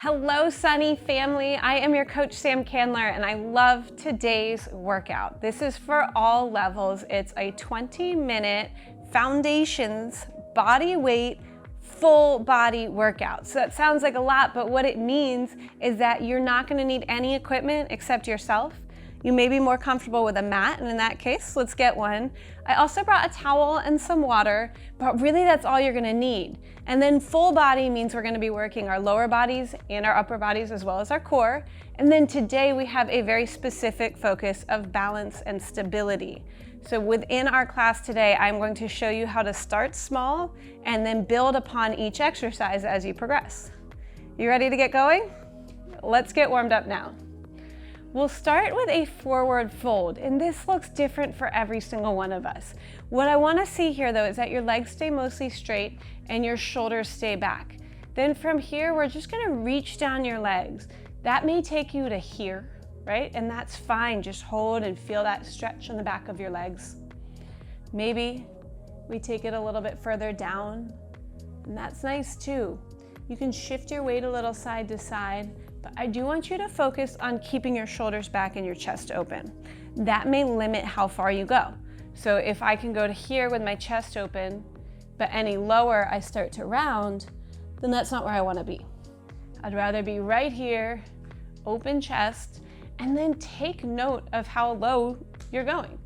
Hello, Sunny family. I am your coach, Sam Candler, and I love today's workout. This is for all levels. It's a 20-minute foundations, body weight, full body workout. So that sounds like a lot, but what it means is that you're not gonna need any equipment except yourself. You may be more comfortable with a mat, and in that case, let's get one. I also brought a towel and some water, but really that's all you're gonna need. And then full body means we're gonna be working our lower bodies and our upper bodies as well as our core. And then today we have a very specific focus of balance and stability. So within our class today, I'm going to show you how to start small and then build upon each exercise as you progress. You ready to get going? Let's get warmed up now. We'll start with a forward fold, and this looks different for every single one of us. What I want to see here though is that your legs stay mostly straight and your shoulders stay back. Then from here, we're just going to reach down your legs. That may take you to here, right? And that's fine. Just hold and feel that stretch in the back of your legs. Maybe we take it a little bit further down, and that's nice too. You can shift your weight a little side to side, but I do want you to focus on keeping your shoulders back and your chest open. That may limit how far you go. So if I can go to here with my chest open, but any lower I start to round, then that's not where I want to be. I'd rather be right here, open chest, and then take note of how low you're going.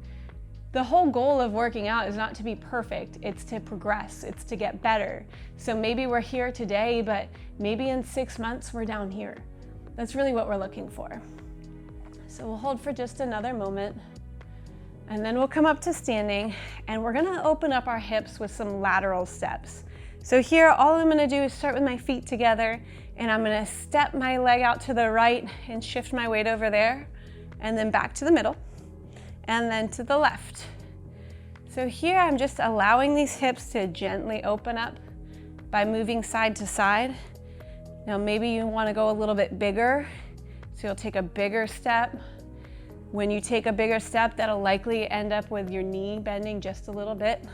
The whole goal of working out is not to be perfect, it's to progress, it's to get better. So maybe we're here today, but maybe in 6 months we're down here. That's really what we're looking for. So we'll hold for just another moment, and then we'll come up to standing, and we're gonna open up our hips with some lateral steps. So here, all I'm gonna do is start with my feet together, and I'm gonna step my leg out to the right and shift my weight over there, and then back to the middle, and then to the left. So here, I'm just allowing these hips to gently open up by moving side to side. Now maybe you want to go a little bit bigger, so you'll take a bigger step. When you take a bigger step, that'll likely end up with your knee bending just a little bit.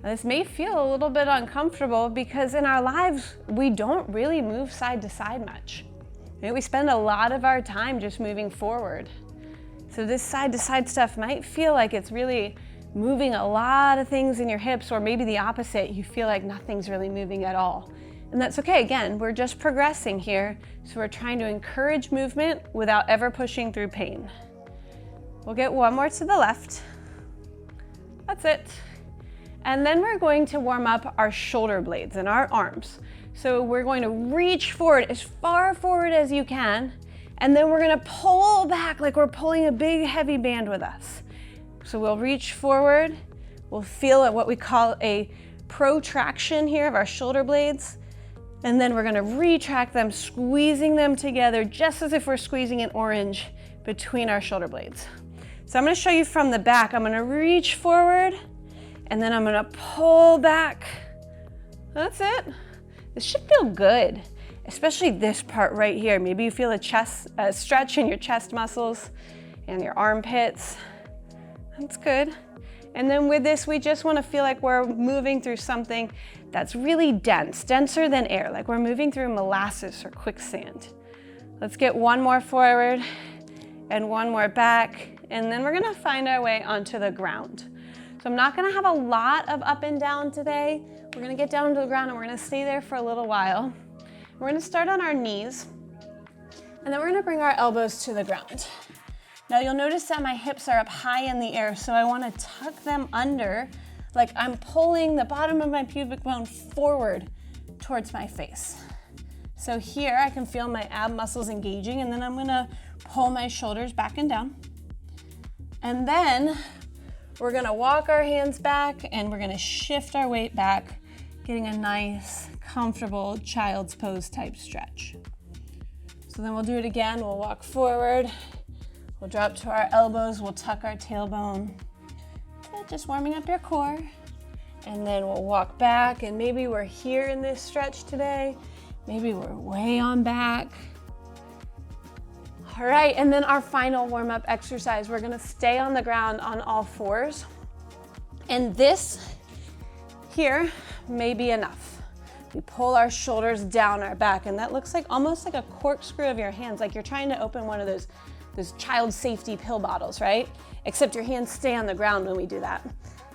Now, this may feel a little bit uncomfortable because in our lives, we don't really move side to side much. We spend a lot of our time just moving forward. So this side to side stuff might feel like it's really moving a lot of things in your hips, or maybe the opposite, you feel like nothing's really moving at all. And that's okay, again, we're just progressing here, so we're trying to encourage movement without ever pushing through pain. We'll get one more to the left. That's it. And then we're going to warm up our shoulder blades and our arms. So we're going to reach forward as far forward as you can, and then we're gonna pull back like we're pulling a big heavy band with us. So we'll reach forward, we'll feel what we call a protraction here of our shoulder blades, and then we're gonna retract them, squeezing them together just as if we're squeezing an orange between our shoulder blades. So I'm gonna show you from the back. I'm gonna reach forward, and then I'm gonna pull back. That's it. This should feel good, especially this part right here. Maybe you feel a stretch in your chest muscles and your armpits. That's good. And then with this, we just wanna feel like we're moving through something that's really dense, denser than air, like we're moving through molasses or quicksand. Let's get one more forward and one more back, and then we're gonna find our way onto the ground. So I'm not gonna have a lot of up and down today. We're gonna get down to the ground and we're gonna stay there for a little while. We're gonna start on our knees, and then we're gonna bring our elbows to the ground. Now you'll notice that my hips are up high in the air, so I wanna tuck them under, like I'm pulling the bottom of my pubic bone forward towards my face. So here I can feel my ab muscles engaging, and then I'm gonna pull my shoulders back and down. And then we're gonna walk our hands back, and we're gonna shift our weight back, getting a nice, comfortable child's pose type stretch. So then we'll do it again. We'll walk forward, we'll drop to our elbows, we'll tuck our tailbone. Just warming up your core. And then we'll walk back, and maybe we're here in this stretch today. Maybe we're way on back. All right, and then our final warm-up exercise, we're gonna stay on the ground on all fours. And this here may be enough. We pull our shoulders down our back, and that looks like almost like a corkscrew of your hands, like you're trying to open one of those child safety pill bottles, right? Except your hands stay on the ground when we do that.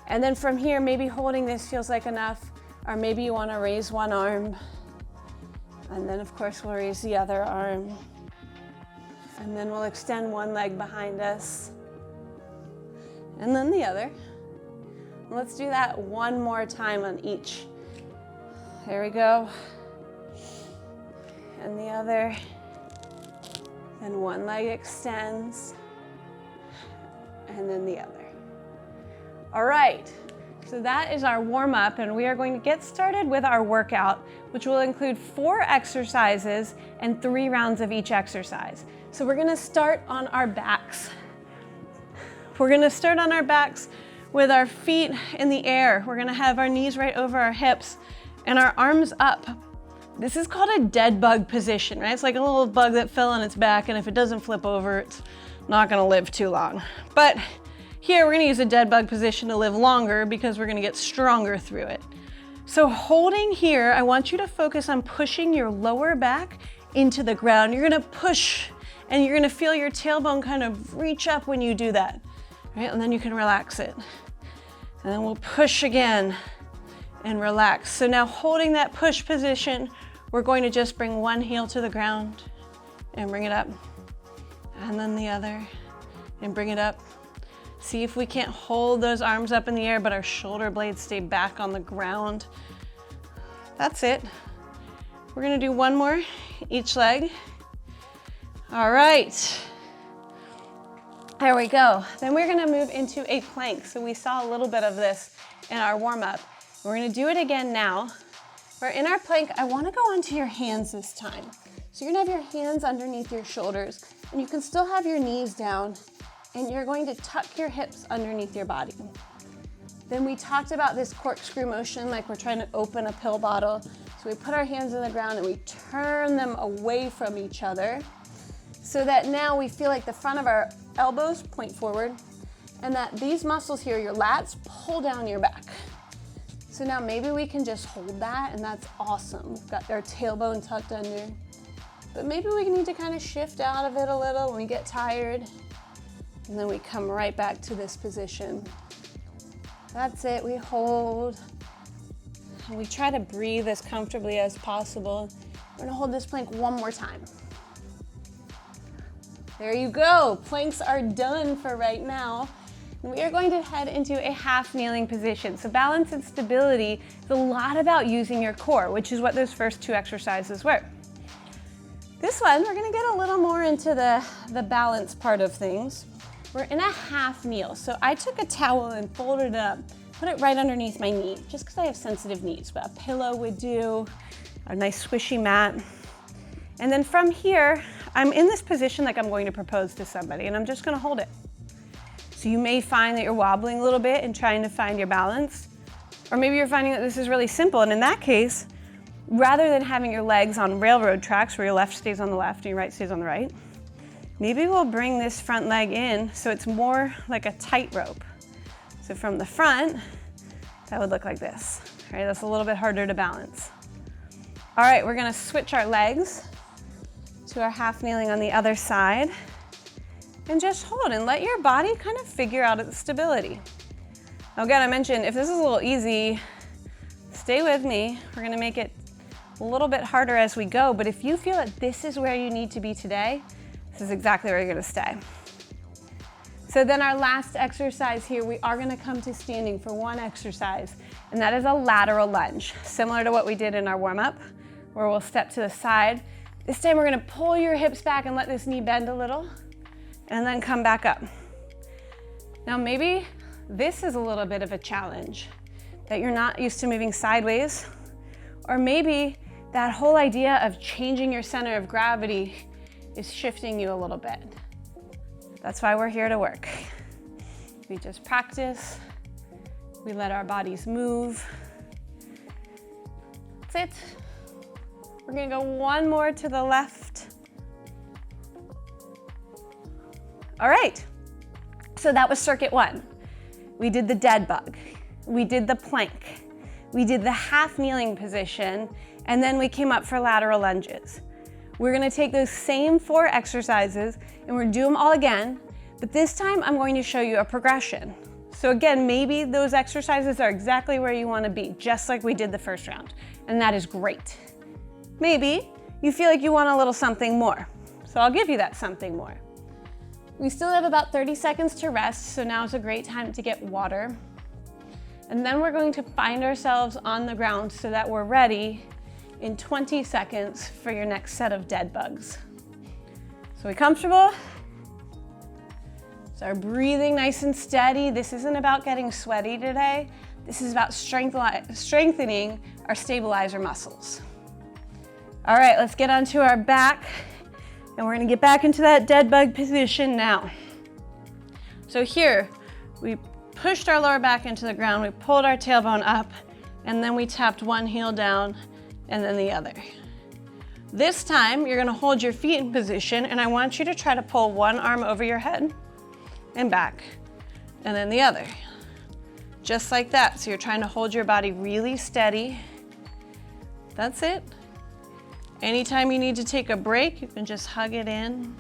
And then from here, maybe holding this feels like enough, or maybe you want to raise one arm. And then of course we'll raise the other arm. And then we'll extend one leg behind us. And then the other. Let's do that one more time on each. There we go. And the other. And one leg extends. And then the other. All right, so that is our warm up, and we are going to get started with our workout, which will include 4 exercises and 3 rounds of each exercise. So we're gonna start on our backs. We're gonna start on our backs with our feet in the air. We're gonna have our knees right over our hips and our arms up. This is called a dead bug position, right? It's like a little bug that fell on its back, and if it doesn't flip over, it's not gonna live too long. But here, we're gonna use a dead bug position to live longer because we're gonna get stronger through it. So holding here, I want you to focus on pushing your lower back into the ground. You're gonna push, and you're gonna feel your tailbone kind of reach up when you do that, right? And then you can relax it. And then we'll push again and relax. So now holding that push position, we're going to just bring one heel to the ground and bring it up. And then the other, and bring it up. See if we can't hold those arms up in the air, but our shoulder blades stay back on the ground. That's it. We're gonna do one more, each leg. All right. There we go. Then we're gonna move into a plank. So we saw a little bit of this in our warm up. We're gonna do it again now. We're in our plank. I wanna go onto your hands this time. So you're gonna have your hands underneath your shoulders, and you can still have your knees down, and you're going to tuck your hips underneath your body. Then we talked about this corkscrew motion, like we're trying to open a pill bottle. So we put our hands on the ground and we turn them away from each other, so that now we feel like the front of our elbows point forward, and that these muscles here, your lats, pull down your back. So now maybe we can just hold that, and that's awesome. We've got our tailbone tucked under. But maybe we need to kind of shift out of it a little when we get tired. And then we come right back to this position. That's it, we hold. And we try to breathe as comfortably as possible. We're gonna hold this plank one more time. There you go, planks are done for right now. And we are going to head into a half kneeling position. So balance and stability is a lot about using your core, which is what those first 2 exercises were. This one, we're gonna get a little more into the balance part of things. We're in a half kneel. So I took a towel and folded it up, put it right underneath my knee, just because I have sensitive knees, but a pillow would do, a nice squishy mat. And then from here, I'm in this position like I'm going to propose to somebody, and I'm just gonna hold it. So you may find that you're wobbling a little bit and trying to find your balance, or maybe you're finding that this is really simple, and in that case, rather than having your legs on railroad tracks where your left stays on the left and your right stays on the right, maybe we'll bring this front leg in so it's more like a tightrope. So from the front, that would look like this, right? That's a little bit harder to balance. All right, we're gonna switch our legs to our half kneeling on the other side, and just hold and let your body kind of figure out its stability. Now again, I mentioned if this is a little easy, stay with me. We're gonna make it a little bit harder as we go, but if you feel that this is where you need to be today, this is exactly where you're gonna stay. So then our last exercise here, we are gonna come to standing for one exercise, and that is a lateral lunge, similar to what we did in our warm-up, where we'll step to the side. This time we're gonna pull your hips back and let this knee bend a little, and then come back up. Now maybe this is a little bit of a challenge, that you're not used to moving sideways, or maybe that whole idea of changing your center of gravity is shifting you a little bit. That's why we're here to work. We just practice, we let our bodies move. That's it. We're gonna go one more to the left. All right, so that was circuit 1. We did the dead bug, we did the plank, we did the half kneeling position, and then we came up for lateral lunges. We're gonna take those same 4 exercises and we're gonna do them all again, but this time I'm going to show you a progression. So again, maybe those exercises are exactly where you wanna be, just like we did the first round, and that is great. Maybe you feel like you want a little something more, so I'll give you that something more. We still have about 30 seconds to rest, so now is a great time to get water. And then we're going to find ourselves on the ground so that we're ready in 20 seconds for your next set of dead bugs. So we comfortable? So our breathing nice and steady. This isn't about getting sweaty today. This is about strengthening our stabilizer muscles. All right, let's get onto our back and we're gonna get back into that dead bug position now. So here, we pushed our lower back into the ground, we pulled our tailbone up, and then we tapped one heel down and then the other. This time, you're gonna hold your feet in position and I want you to try to pull one arm over your head and back, and then the other. Just like that. So you're trying to hold your body really steady. That's it. Anytime you need to take a break, you can just hug it in.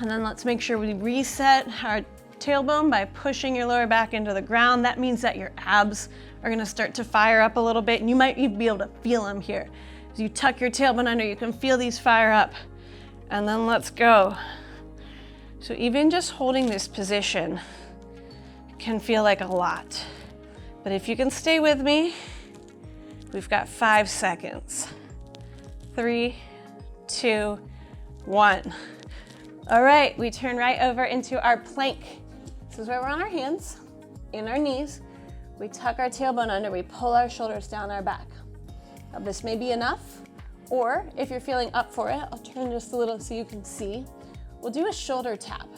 And then let's make sure we reset our tailbone by pushing your lower back into the ground. That means that your abs are gonna start to fire up a little bit, and you might even be able to feel them here. As you tuck your tailbone under, you can feel these fire up. And then let's go. So even just holding this position can feel like a lot. But if you can stay with me, we've got 5 seconds. 3, 2, 1. All right, we turn right over into our plank. This is where we're on our hands, in our knees. We tuck our tailbone under, we pull our shoulders down our back. Now this may be enough, or if you're feeling up for it, I'll turn just a little so you can see. We'll do a shoulder tap.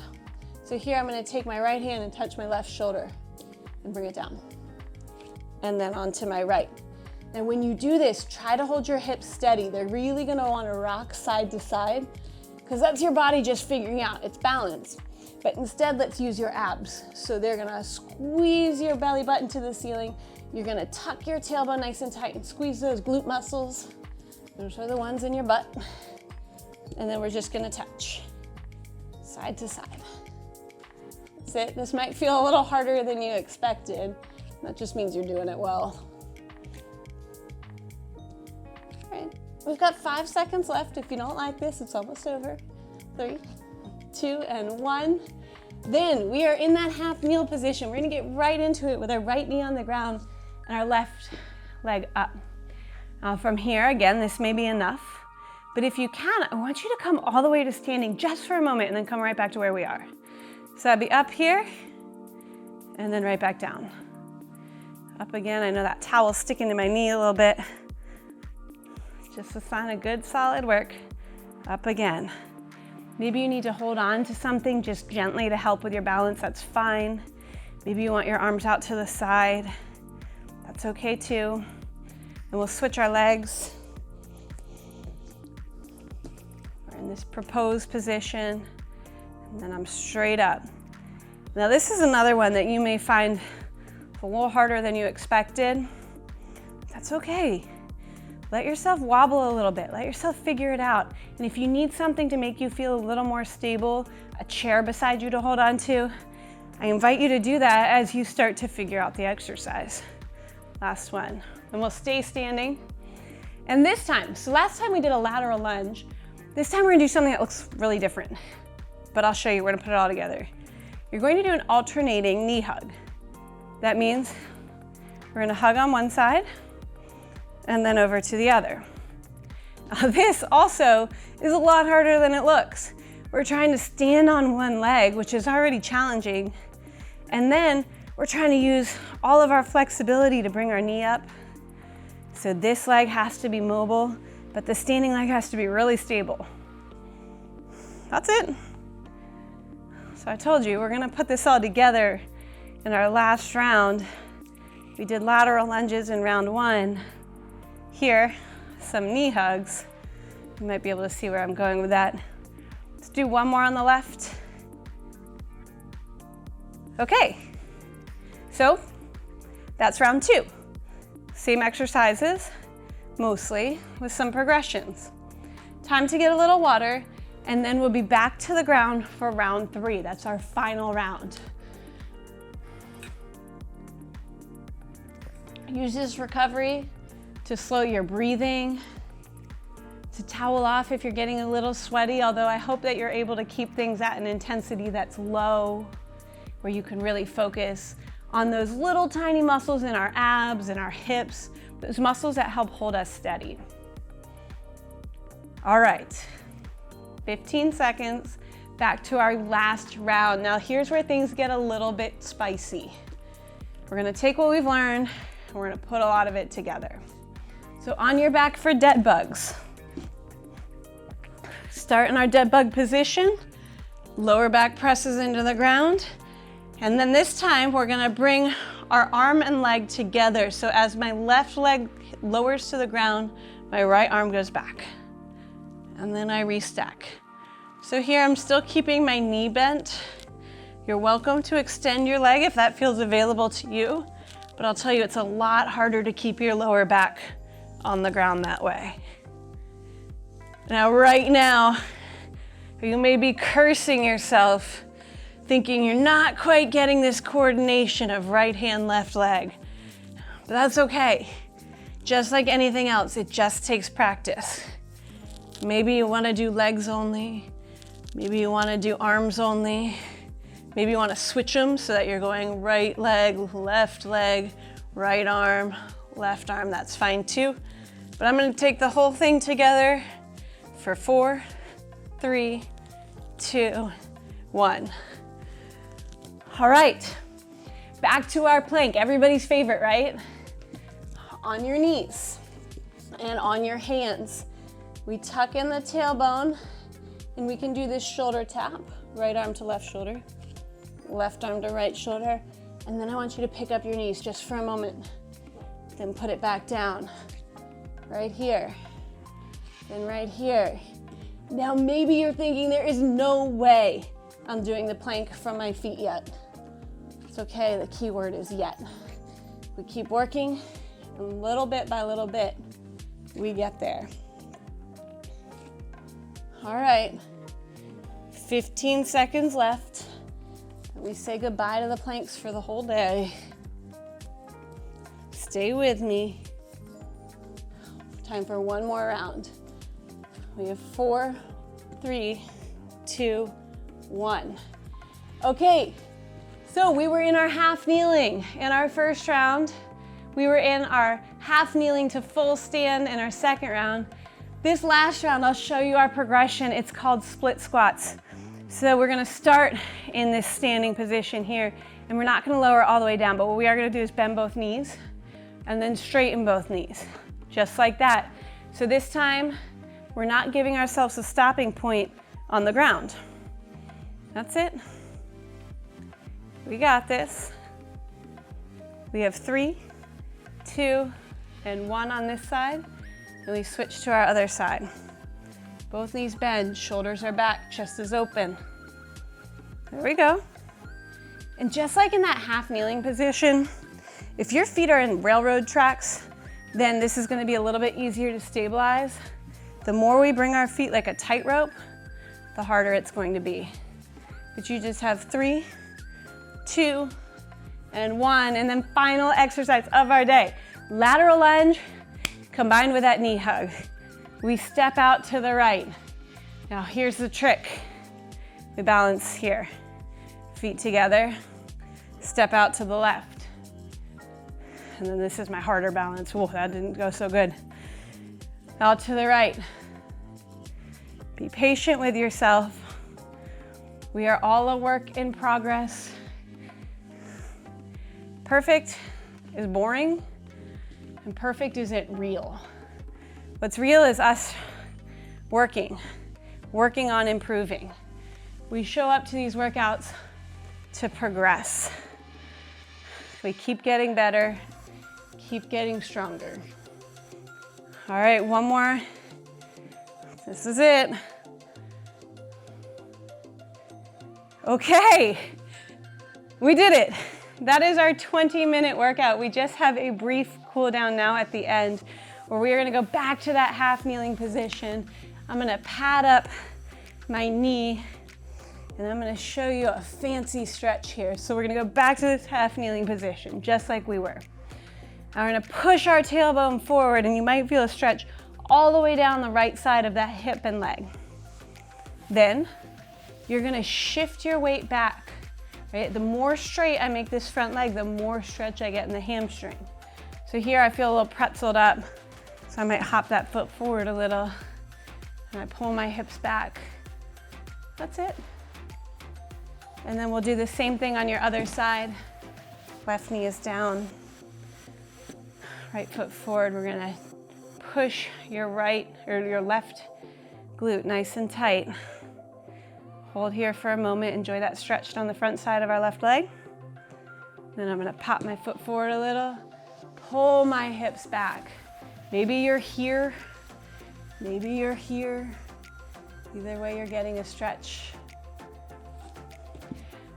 So here I'm gonna take my right hand and touch my left shoulder and bring it down. And then onto my right. And when you do this, try to hold your hips steady. They're really gonna wanna rock side to side, because that's your body just figuring out its balance. But instead, let's use your abs. So they're gonna squeeze your belly button to the ceiling. You're gonna tuck your tailbone nice and tight and squeeze those glute muscles. Those are the ones in your butt. And then we're just gonna touch side to side. That's it. This might feel a little harder than you expected. That just means you're doing it well. All right, we've got 5 seconds left. If you don't like this, it's almost over. 3, 2, and 1. Then we are in that half kneel position. We're gonna get right into it with our right knee on the ground and our left leg up. Now from here, again, this may be enough, but if you can, I want you to come all the way to standing just for a moment and then come right back to where we are. So I'd be up here and then right back down. Up again. I know that towel's sticking to my knee a little bit. Just a sign of good, solid work. Up again. Maybe you need to hold on to something just gently to help with your balance. That's fine. Maybe you want your arms out to the side. That's okay too. And we'll switch our legs. We're in this proposed position. And then I'm straight up. Now this is another one that you may find a little harder than you expected. That's okay. Let yourself wobble a little bit. Let yourself figure it out. And if you need something to make you feel a little more stable, a chair beside you to hold on to, I invite you to do that as you start to figure out the exercise. Last one. And we'll stay standing. And this time, so last time we did a lateral lunge. This time we're gonna do something that looks really different. But I'll show you, we're gonna put it all together. You're going to do an alternating knee hug. That means we're gonna hug on one side and then over to the other. Now this also is a lot harder than it looks. We're trying to stand on one leg, which is already challenging, and then we're trying to use all of our flexibility to bring our knee up. So this leg has to be mobile, but the standing leg has to be really stable. That's it. So I told you, we're gonna put this all together in our last round. We did lateral lunges in round 1. Here, some knee hugs. You might be able to see where I'm going with that. Let's do one more on the left. Okay, so that's round 2. Same exercises, mostly, with some progressions. Time to get a little water, and then we'll be back to the ground for round 3. That's our final round. Use this recovery to slow your breathing, to towel off if you're getting a little sweaty, although I hope that you're able to keep things at an intensity that's low, where you can really focus on those little tiny muscles in our abs and our hips, those muscles that help hold us steady. All right, 15 seconds, back to our last round. Now here's where things get a little bit spicy. We're gonna take what we've learned and we're gonna put a lot of it together. So on your back for dead bugs. Start in our dead bug position, lower back presses into the ground, and then this time we're gonna bring our arm and leg together. So as my left leg lowers to the ground, my right arm goes back. And then I restack. So here I'm still keeping my knee bent. You're welcome to extend your leg if that feels available to you, but I'll tell you it's a lot harder to keep your lower back on the ground that way. Now, right now, you may be cursing yourself, thinking you're not quite getting this coordination of right hand, left leg. But that's okay. Just like anything else, it just takes practice. Maybe you want to do legs only. Maybe you want to do arms only. Maybe you want to switch them so that you're going right leg, right arm, left arm. That's fine too. But I'm going to take the whole thing together for 4, 3, 2, 1. All right, back to our plank. Everybody's favorite, right? On your knees and on your hands. We tuck in the tailbone and we can do this shoulder tap. Right arm to left shoulder, left arm to right shoulder. And then I want you to pick up your knees just for a moment. Then put it back down. Right here, then right here. Now maybe you're thinking there is no way I'm doing the plank from my feet yet. It's okay, the key word is yet. We keep working, and little bit by little bit, we get there. All right, 15 seconds left. And we say goodbye to the planks for the whole day. Stay with me. Time for one more round. We have 4, 3, 2, 1. Okay, so we were in our half kneeling in our first round. We were in our half kneeling to full stand in our second round. This last round, I'll show you our progression. It's called split squats. So we're gonna start in this standing position here, and we're not gonna lower all the way down, but what we are gonna do is bend both knees and then straighten both knees, just like that. So this time, we're not giving ourselves a stopping point on the ground. That's it. We got this. We have 3, 2, and 1 on this side, and we switch to our other side. Both knees bend, shoulders are back, chest is open. There we go. And just like in that half kneeling position, if your feet are in railroad tracks, then this is gonna be a little bit easier to stabilize. The more we bring our feet like a tightrope, the harder it's going to be. But you just have 3, 2, and 1, and then final exercise of our day. Lateral lunge combined with that knee hug. We step out to the right. Now here's the trick. We balance here. Feet together, step out to the left. And then this is my harder balance. Whoa, that didn't go so good. Out to the right. Be patient with yourself. We are all a work in progress. Perfect is boring, and perfect isn't real. What's real is us working on improving. We show up to these workouts to progress. We keep getting better, keep getting stronger. All right, one more. This is it. Okay, we did it. That is our 20-minute workout. We just have a brief cool down now at the end. where we are gonna go back to that half kneeling position. I'm gonna pad up my knee, and I'm gonna show you a fancy stretch here. So we're gonna go back to this half kneeling position, just like we were. Now we're gonna push our tailbone forward, and you might feel a stretch all the way down the right side of that hip and leg. Then you're gonna shift your weight back, right? The more straight I make this front leg, the more stretch I get in the hamstring. So here I feel a little pretzeled up, so I might hop that foot forward a little, and I pull my hips back. That's it. And then we'll do the same thing on your other side. Left knee is down, right foot forward. We're gonna push your right or your left glute nice and tight. Hold here for a moment, enjoy that stretch down the front side of our left leg. Then I'm gonna pop my foot forward a little, pull my hips back. Maybe you're here, maybe you're here. Either way, you're getting a stretch.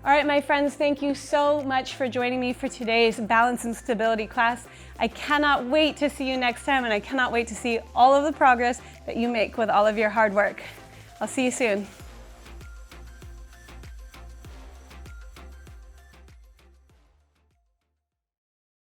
All right, my friends, thank you so much for joining me for today's balance and stability class. I cannot wait to see you next time, and I cannot wait to see all of the progress that you make with all of your hard work. I'll see you soon.